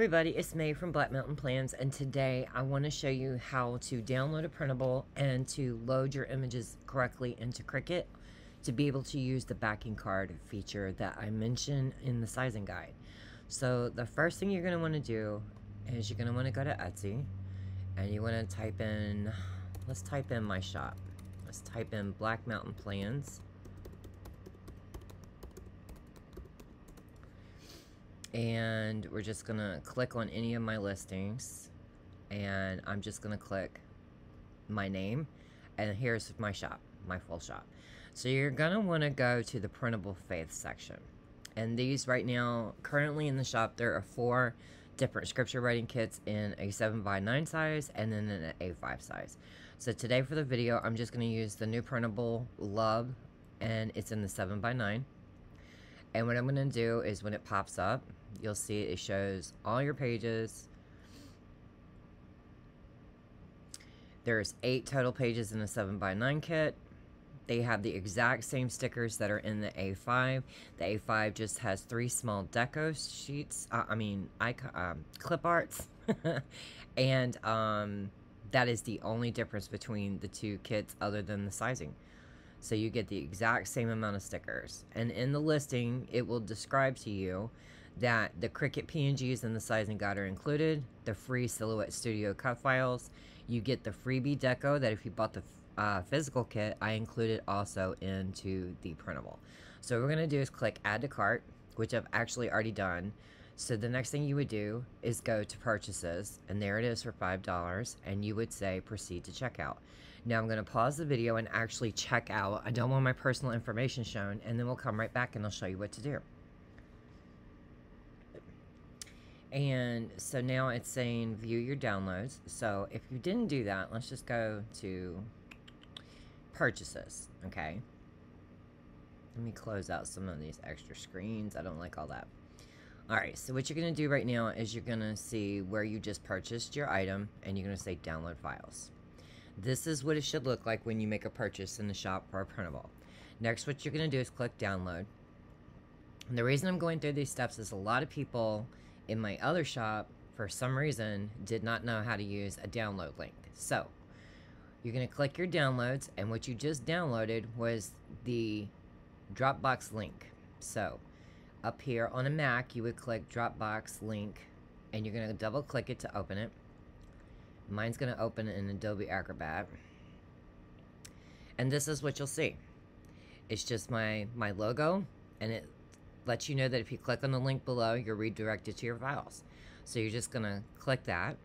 everybody, it's Mae from Black Mountain Plans, and today I want to show you how to download a printable and to load your images correctly into Cricut to be able to use the backing card feature that I mentioned in the sizing guide. So the first thing you're going to want to do is you're going to want to go to Etsy and you want to type in, let's type in my shop. Let's type in Black Mountain Plans. And we're just gonna click on any of my listings, and I'm just gonna click my name, and here's my shop, my full shop. So you're gonna want to go to the printable faith section, and these right now currently in the shop there are 4 different scripture writing kits in a 7x9 size and then in an A5 size. So today for the video I'm just going to use the new printable Love, and it's in the 7x9. And what I'm going to do is when it pops up, you'll see it shows all your pages. There's 8 total pages in the 7x9 kit. They have the exact same stickers that are in the A5. The A5 just has 3 small deco sheets, clip arts. And that is the only difference between the 2 kits other than the sizing. So you get the exact same amount of stickers. And in the listing, it will describe to you that the Cricut PNGs and the sizing guide are included, the free Silhouette Studio cut files. You get the freebie deco that if you bought the physical kit, I included also into the printable. So what we're going to do is click add to cart, which I've actually already done. So the next thing you would do is go to purchases, and there it is for $5, and you would say proceed to checkout. Now I'm going to pause the video and actually check out. I don't want my personal information shown, and then we'll come right back and I'll show you what to do. And so now it's saying view your downloads. So if you didn't do that, let's just go to purchases. Okay, let me close out some of these extra screens. I don't like all that. Alright, so what you're going to do right now is you're going to see where you just purchased your item, and you're going to say download files. This is what it should look like when you make a purchase in the shop for a printable. Next, what you're going to do is click download. And the reason I'm going through these steps is a lot of people in my other shop, for some reason, did not know how to use a download link. So, you're going to click your downloads, and what you just downloaded was the Dropbox link. So, up here on a Mac, you would click Dropbox link, and you're going to double click it to open it. Mine's going to open in Adobe Acrobat. And this is what you'll see. It's just my logo, and it lets you know that if you click on the link below, you're redirected to your files. So you're just going to click that,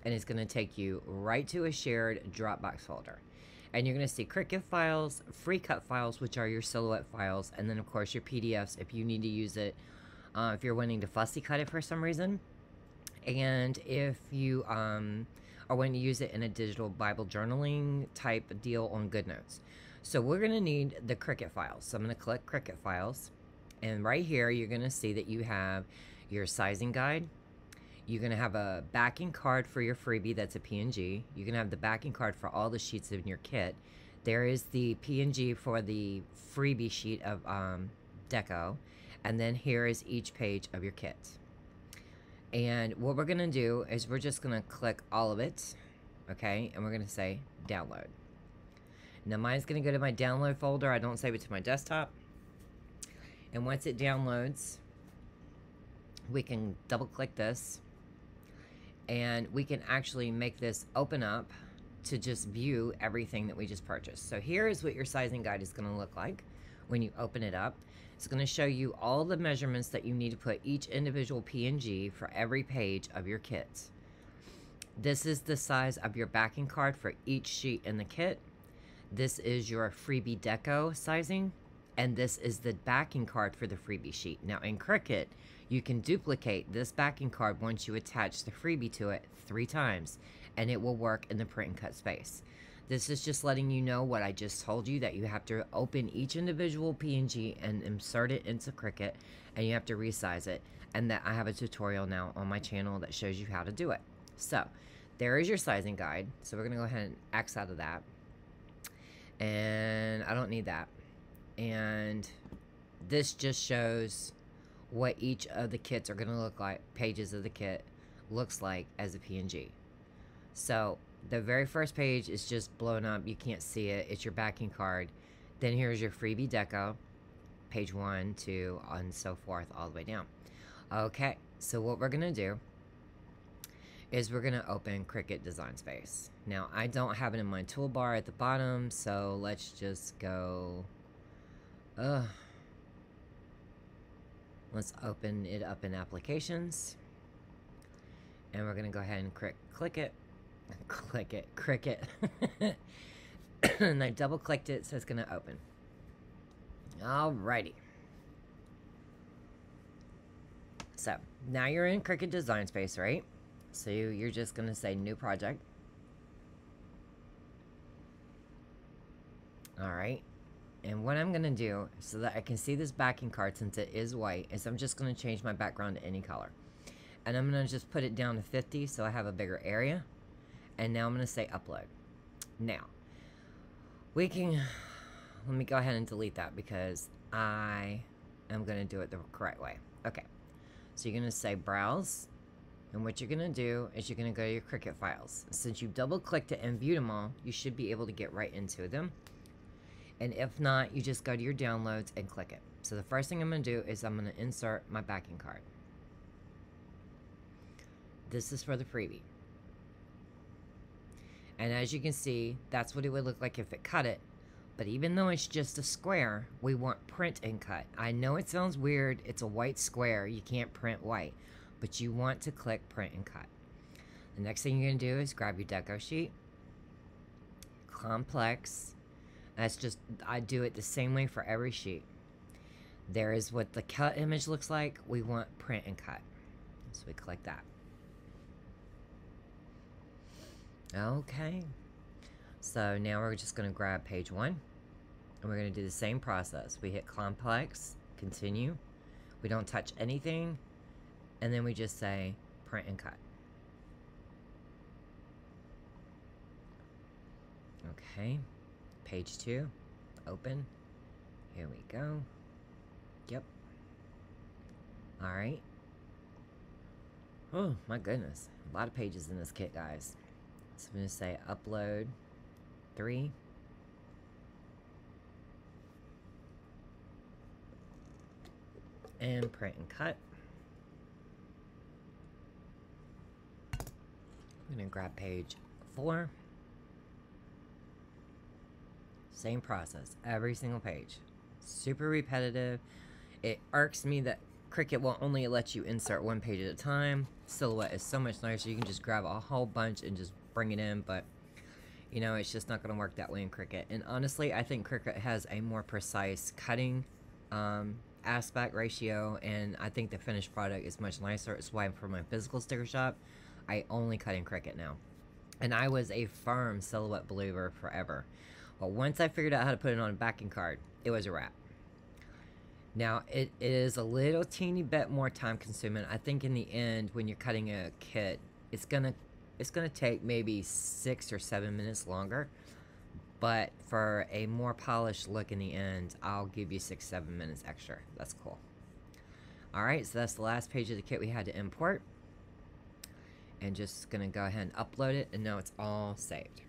and it's going to take you right to a shared Dropbox folder. And you're going to see Cricut files, free cut files, which are your Silhouette files, and then of course your PDFs if you need to use it, if you're wanting to fussy cut it for some reason. And if you are wanting to use it in a digital Bible journaling type deal on GoodNotes. So we're going to need the Cricut files. So I'm going to click Cricut files, and right here you're going to see that you have your sizing guide. You're going to have a backing card for your freebie that's a PNG. You're going to have the backing card for all the sheets in your kit. There is the PNG for the freebie sheet of deco. And then here is each page of your kit. And what we're going to do is we're just going to click all of it. Okay, and we're going to say download. Now mine's going to go to my download folder. I don't save it to my desktop. And once it downloads, we can double click this. And we can actually make this open up to just view everything that we just purchased. So here is what your sizing guide is going to look like when you open it up. It's going to show you all the measurements that you need to put each individual PNG for every page of your kit. This is the size of your backing card for each sheet in the kit. This is your freebie deco sizing. And this is the backing card for the freebie sheet. Now in Cricut, you can duplicate this backing card once you attach the freebie to it 3 times, and it will work in the print and cut space. This is just letting you know what I just told you, that you have to open each individual PNG and insert it into Cricut, and you have to resize it, and that I have a tutorial now on my channel that shows you how to do it. So there is your sizing guide. So we're going to go ahead and X out of that, and I don't need that. And this just shows what each of the kits are going to look like, pages of the kit. looks like as a PNG. So the very first page is just blown up. You can't see it. It's your backing card. Then here's your freebie deco, page 1, 2, and so forth, all the way down. Okay, so what we're going to do is we're going to open Cricut Design Space. Now, I don't have it in my toolbar at the bottom, so let's just go... let's open it up in Applications. And we're going to go ahead and click it. Cricut. And I double clicked it, so it's going to open. Alrighty. So, now you're in Cricut Design Space, right? So you're just going to say New Project. Alright. And what I'm going to do, so that I can see this backing card since it is white, is I'm just going to change my background to any color. And I'm going to just put it down to 50 so I have a bigger area. And now I'm going to say Upload. Now, we can... Let me go ahead and delete that because I am going to do it the correct way. Okay. So you're going to say Browse. And what you're going to do is you're going to go to your Cricut files. Since you've double-clicked it and viewed them all, you should be able to get right into them. And if not, you just go to your downloads and click it. So the first thing I'm going to do is I'm going to insert my backing card. This is for the freebie. And as you can see, that's what it would look like if it cut it. But even though it's just a square, we want print and cut. I know it sounds weird. It's a white square. You can't print white. But you want to click print and cut. The next thing you're going to do is grab your deco sheet. Complex. That's just, I do it the same way for every sheet. There is what the cut image looks like. We want print and cut. So we click that. Okay. So now we're just going to grab page 1. And we're going to do the same process. We hit complex, continue. We don't touch anything. And then we just say print and cut. Okay. Page 2. Open. Here we go. Yep. Alright. Oh, my goodness. A lot of pages in this kit, guys. So I'm going to say upload 3. And print and cut. I'm going to grab page 4. Same process, every single page. Super repetitive. It irks me that Cricut will only let you insert one page at a time. Silhouette is so much nicer. You can just grab a whole bunch and just bring it in, but you know, it's just not going to work that way in Cricut. And honestly, I think Cricut has a more precise cutting aspect ratio, and I think the finished product is much nicer. It's why for my physical sticker shop, I only cut in Cricut now. And I was a firm silhouette believer forever. But once I figured out how to put it on a backing card, it was a wrap. Now, it is a little teeny bit more time consuming. I think in the end, when you're cutting a kit, it's gonna take maybe 6 or 7 minutes longer. But for a more polished look in the end, I'll give you 6-7 minutes extra. That's cool. Alright, so that's the last page of the kit we had to import. And just gonna go ahead and upload it, and now it's all saved.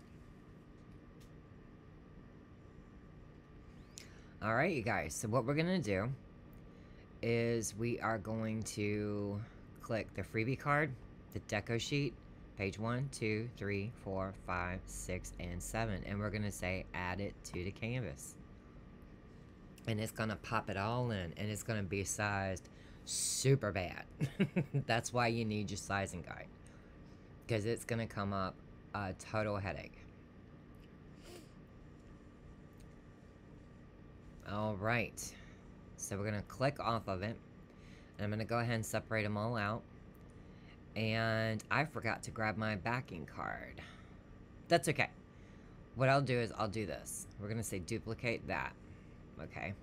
Alright, you guys, so what we're gonna do is we are going to click the freebie card, the deco sheet, page 1, 2, 3, 4, 5, 6, and 7, and we're gonna say add it to the canvas. And it's gonna pop it all in, and it's gonna be sized super bad. That's why you need your sizing guide, because it's gonna come up a total headache. Alright, so we're going to click off of it, and I'm going to go ahead and separate them all out, and I forgot to grab my backing card. That's okay. What I'll do is I'll do this. We're going to say duplicate that, okay?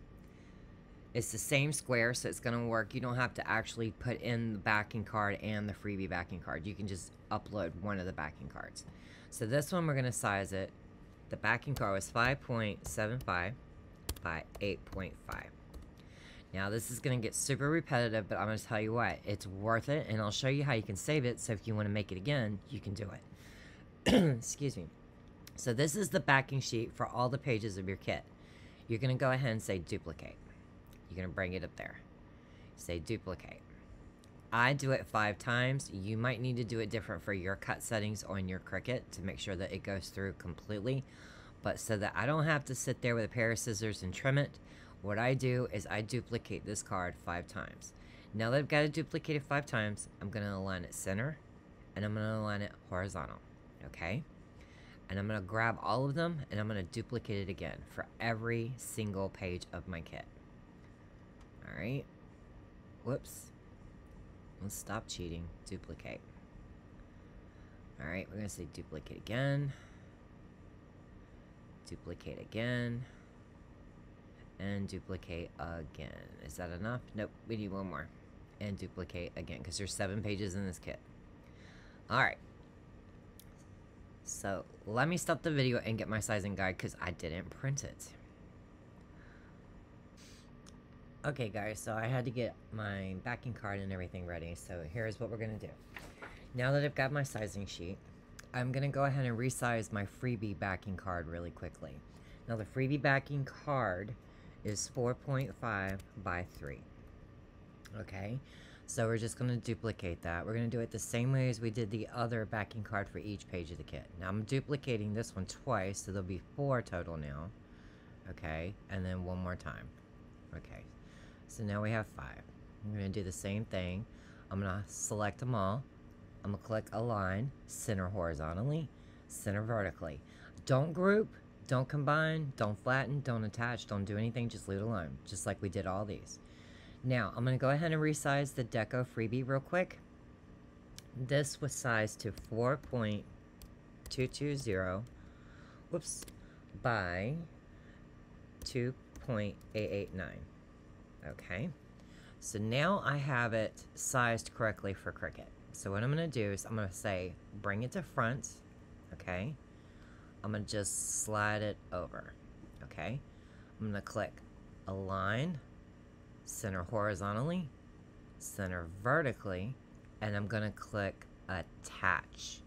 It's the same square, so it's going to work. You don't have to actually put in the backing card and the freebie backing card. You can just upload one of the backing cards. So this one, we're going to size it. The backing card was 5.75 by 8.5. Now this is going to get super repetitive, but I'm going to tell you what, it's worth it, and I'll show you how you can save it, so if you want to make it again, you can do it. Excuse me. So this is the backing sheet for all the pages of your kit. You're going to go ahead and say duplicate. You're going to bring it up there. Say duplicate. I do it 5 times. You might need to do it different for your cut settings on your Cricut to make sure that it goes through completely. But so that I don't have to sit there with a pair of scissors and trim it, what I do is I duplicate this card 5 times. Now that I've got it duplicated 5 times, I'm going to align it center, and I'm going to align it horizontal. Okay? And I'm going to grab all of them, and I'm going to duplicate it again for every single page of my kit. Alright. Whoops. Let's stop cheating. Duplicate. Alright, we're going to say duplicate again. Duplicate again. And duplicate again. Is that enough? Nope, we need one more. And duplicate again, because there's 7 pages in this kit. Alright. So, let me stop the video and get my sizing guide, because I didn't print it. Okay guys, so I had to get my backing card and everything ready, so here's what we're going to do. Now that I've got my sizing sheet, I'm going to go ahead and resize my freebie backing card really quickly. Now the freebie backing card is 4.5 by 3. Okay, so we're just going to duplicate that. We're going to do it the same way as we did the other backing card for each page of the kit. Now I'm duplicating this one twice, so there'll be 4 total now. Okay, and then one more time. Okay. So now we have 5. I'm going to do the same thing. I'm going to select them all. I'm going to click Align, center horizontally, center vertically. Don't group, don't combine, don't flatten, don't attach, don't do anything, just leave it alone, just like we did all these. Now, I'm going to go ahead and resize the Deco freebie real quick. This was sized to 4.220, whoops, by 2.889. Okay, so now I have it sized correctly for Cricut. So what I'm going to do is I'm going to say bring it to front. Okay, I'm going to just slide it over. Okay, I'm going to click align, center horizontally, center vertically, and I'm going to click attach.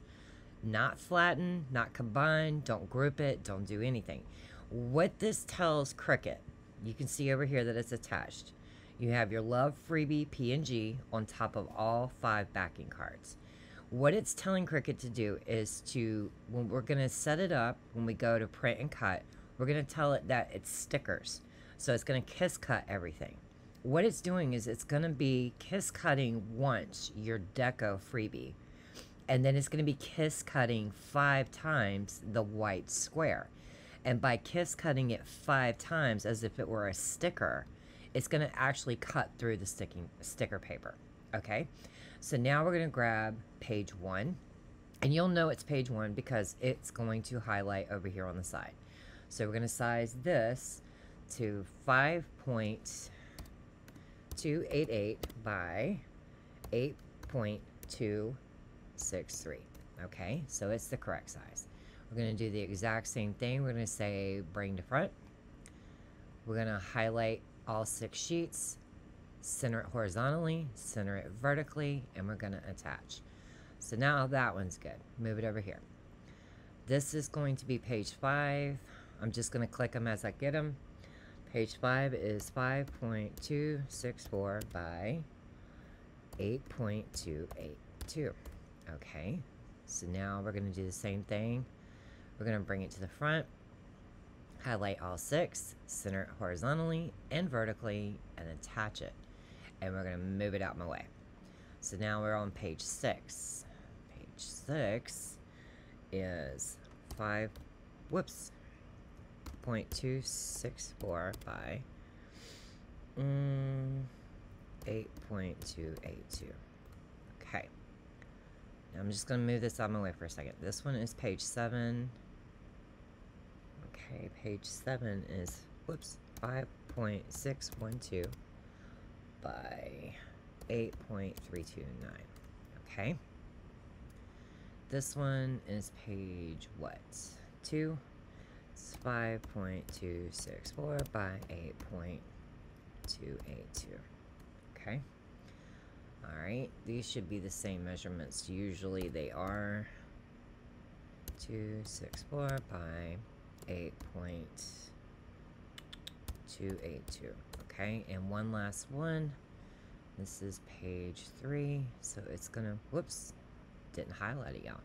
Not flatten, not combine, don't group it, don't do anything. What this tells Cricut, you can see over here that it's attached. You have your Love Freebie PNG on top of all 5 backing cards. What it's telling Cricut to do is to, when we're going to set it up, when we go to print and cut, we're going to tell it that it's stickers. So it's going to kiss cut everything. What it's doing is it's going to be kiss cutting once your Deco freebie. And then it's going to be kiss cutting 5 times the white square. And by kiss cutting it 5 times as if it were a sticker, it's going to actually cut through the sticker paper. Okay, so now we're going to grab page 1, and you'll know it's page 1 because it's going to highlight over here on the side. So we're going to size this to 5.288 by 8.263. Okay, so it's the correct size. We're going to do the exact same thing. We're going to say bring to front. We're going to highlight all 6 sheets, center it horizontally, center it vertically, and we're going to attach. So now that one's good. Move it over here. This is going to be page 5. I'm just going to click them as I get them. Page 5 is 5.264 by 8.282. Okay, so now we're going to do the same thing. We're going to bring it to the front, highlight all 6, center it horizontally and vertically, and attach it. And we're going to move it out my way. So now we're on page 6. Page 6 is 0.264 by 8.282. Okay. Now I'm just going to move this out of my way for a second. This one is page 7. Okay, page 7 is, 5.612 by 8.329. Okay. This one is page, 2? It's 5.264 by 282. Okay. Alright, these should be the same measurements. Usually they are 264 by 8.282. Okay, and one last one. This is page 3, so it's gonna, whoops, didn't highlight it out.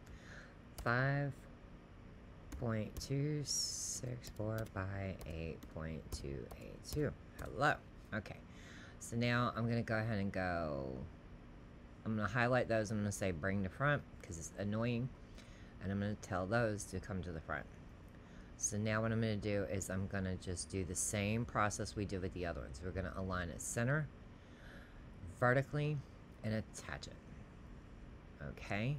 5.264 by 8.282. Hello. Okay, so now I'm gonna go ahead and I'm gonna highlight those. I'm gonna say bring to front because it's annoying, and I'm gonna tell those to come to the front. So now what I'm gonna do is I'm gonna just do the same process we did with the other ones. We're gonna align it center, vertically, and attach it. Okay,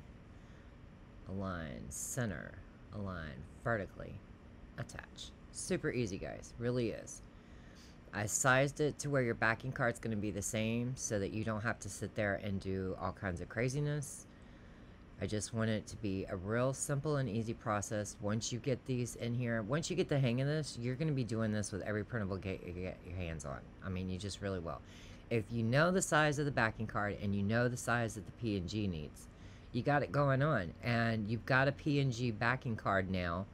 align center, align vertically, attach. Super easy, guys, really is. I sized it to where your backing card's going to be the same so that you don't have to sit there and do all kinds of craziness. I just want it to be a real simple and easy process. Once you get these in here, once you get the hang of this, you're going to be doing this with every printable you get your hands on. I mean, you just really will. If you know the size of the backing card and you know the size that the P&G needs, you got it going on. And you've got a P&G backing card now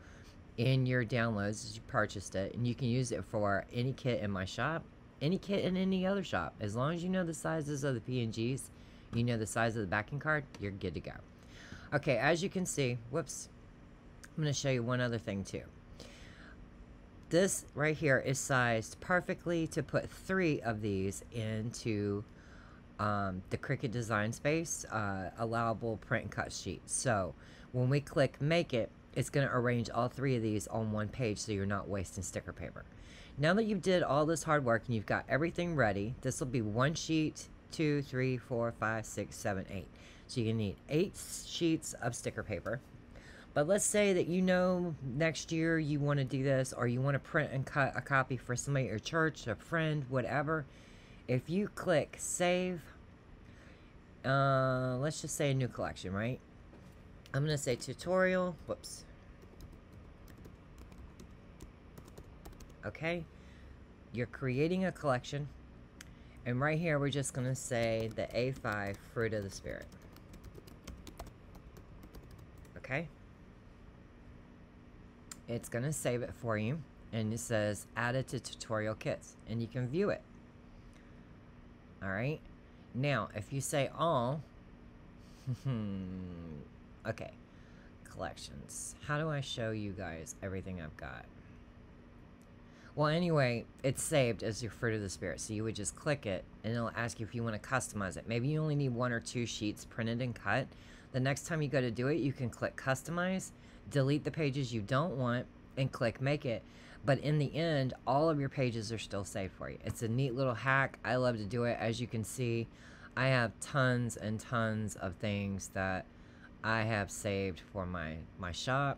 in your downloads as you purchased it, and you can use it for any kit in my shop, any kit in any other shop. As long as you know the sizes of the P&Gs, you know the size of the backing card, you're good to go. Okay, as you can see, whoops, I'm going to show you one other thing too. This right here is sized perfectly to put 3 of these into the Cricut Design Space allowable print and cut sheet. So when we click make it, it's going to arrange all 3 of these on one page so you're not wasting sticker paper. Now that you did all this hard work and you've got everything ready, this will be 1 sheet, 2, 3, 4, 5, 6, 7, 8. So you need 8 sheets of sticker paper. But let's say that you know next year you want to do this, or you want to print and cut a copy for somebody at your church, a friend, whatever. If you click save, let's just say a new collection, right? I'm going to say tutorial. Whoops. Okay. You're creating a collection. And right here, we're just going to say the A5 Fruit of the Spirit. Okay. It's going to save it for you. And it says added to tutorial kits. And you can view it. Alright. Now, if you say all. Okay, collections. How do I show you guys everything I've got? Well, anyway, it's saved as your Fruit of the Spirit. So you would just click it, and it'll ask you if you want to customize it. Maybe you only need 1 or 2 sheets printed and cut. The next time you go to do it, you can click Customize, delete the pages you don't want, and click Make It. But in the end, all of your pages are still saved for you. It's a neat little hack. I love to do it. As you can see, I have tons and tons of things that I have saved for my shop.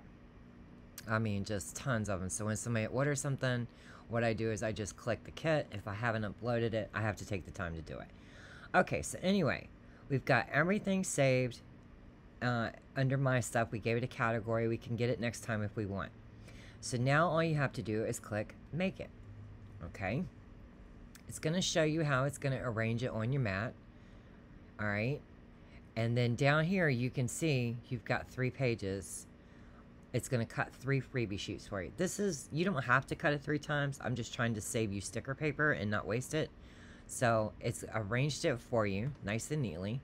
I mean, just tons of them. So when somebody orders something, what I do is I just click the kit. If I haven't uploaded it, I have to take the time to do it. Okay, so anyway, we've got everything saved under my stuff. We gave it a category. We can get it next time if we want. So now all you have to do is click make it. Okay. It's going to show you how it's going to arrange it on your mat. All right. And then down here, you can see you've got 3 pages. It's going to cut 3 freebie sheets for you. This is, you don't have to cut it 3 times. I'm just trying to save you sticker paper and not waste it. So it's arranged it for you nice and neatly.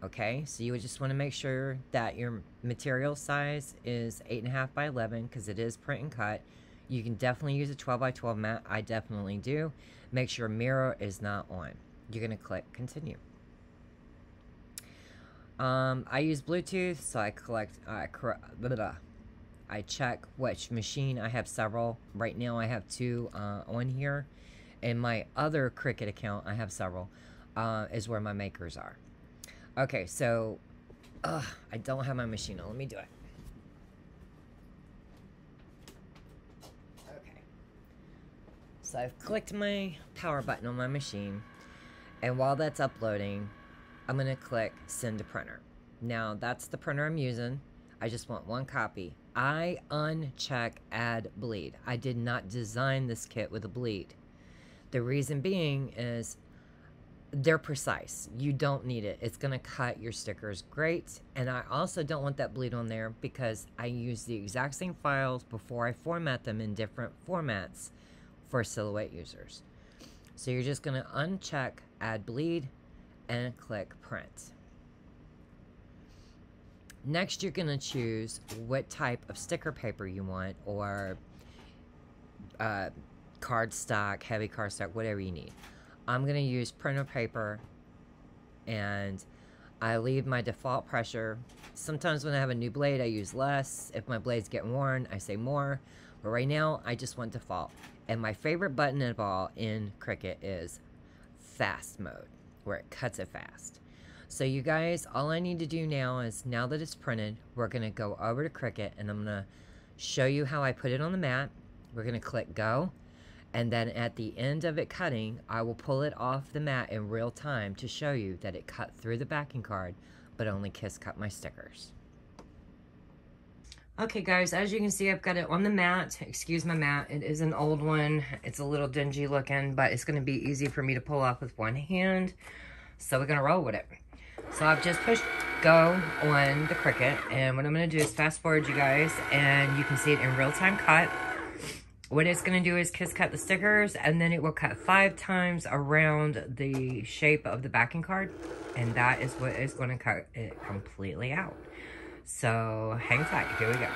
Okay, so you would just want to make sure that your material size is 8.5 by 11 because it is print and cut. You can definitely use a 12 by 12 mat. I definitely do. Make sure mirror is not on. You're going to click continue. I use Bluetooth, so I check which machine. I have several. Right now I have 2 on here. In my other Cricut account, I have several, is where my makers are. Okay, so I don't have my machine on. Let me do it. Okay. So I've clicked my power button on my machine, and while that's uploading, I'm going to click send to printer. Now, that's the printer I'm using. I just want 1 copy. I uncheck add bleed. I did not design this kit with a bleed. The reason being is they're precise. You don't need it. It's going to cut your stickers great. And I also don't want that bleed on there because I use the exact same files before I format them in different formats for silhouette users. So you're just going to uncheck add bleed and click print. Next, you're going to choose what type of sticker paper you want, or cardstock, heavy cardstock, whatever you need. I'm going to use printer paper, and I leave my default pressure. Sometimes when I have a new blade, I use less. If my blades get worn, I say more. But right now, I just want default. And my favorite button of all in Cricut is fast mode, where it cuts it fast. So you guys, all I need to do now is, now that it's printed, we're going to go over to Cricut, and I'm going to show you how I put it on the mat. We're going to click go. And then at the end of it cutting, I will pull it off the mat in real time to show you that it cut through the backing card, but only kiss cut my stickers. Okay guys, as you can see, I've got it on the mat. Excuse my mat, it is an old one. It's a little dingy looking, but it's gonna be easy for me to pull off with one hand. So we're gonna roll with it. So I've just pushed go on the Cricut, and what I'm gonna do is fast forward you guys, and you can see it in real time cut. What it's going to do is kiss cut the stickers, and then it will cut 5 times around the shape of the backing card, and that is what is going to cut it completely out. So hang tight, here we go.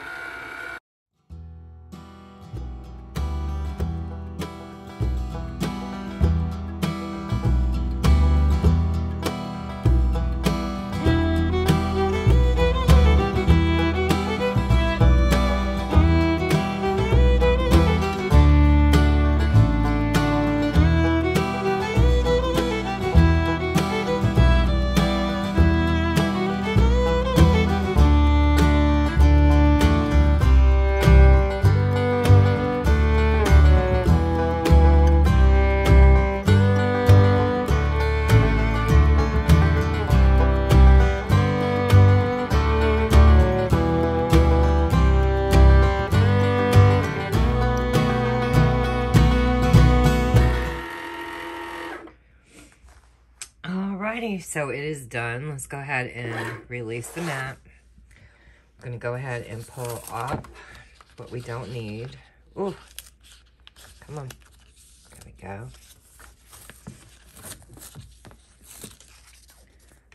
Alrighty, so it is done. Let's go ahead and release the mat. I'm going to go ahead and pull off what we don't need. Ooh, come on. There we go.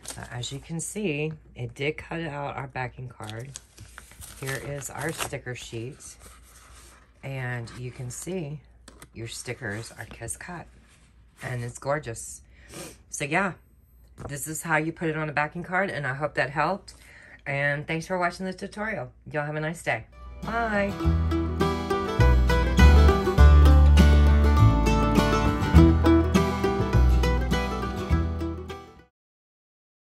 So as you can see, it did cut out our backing card. Here is our sticker sheet. And you can see your stickers are kiss cut. And it's gorgeous. So yeah, this is how you put it on a backing card, and I hope that helped. And thanks for watching this tutorial. Y'all have a nice day. Bye.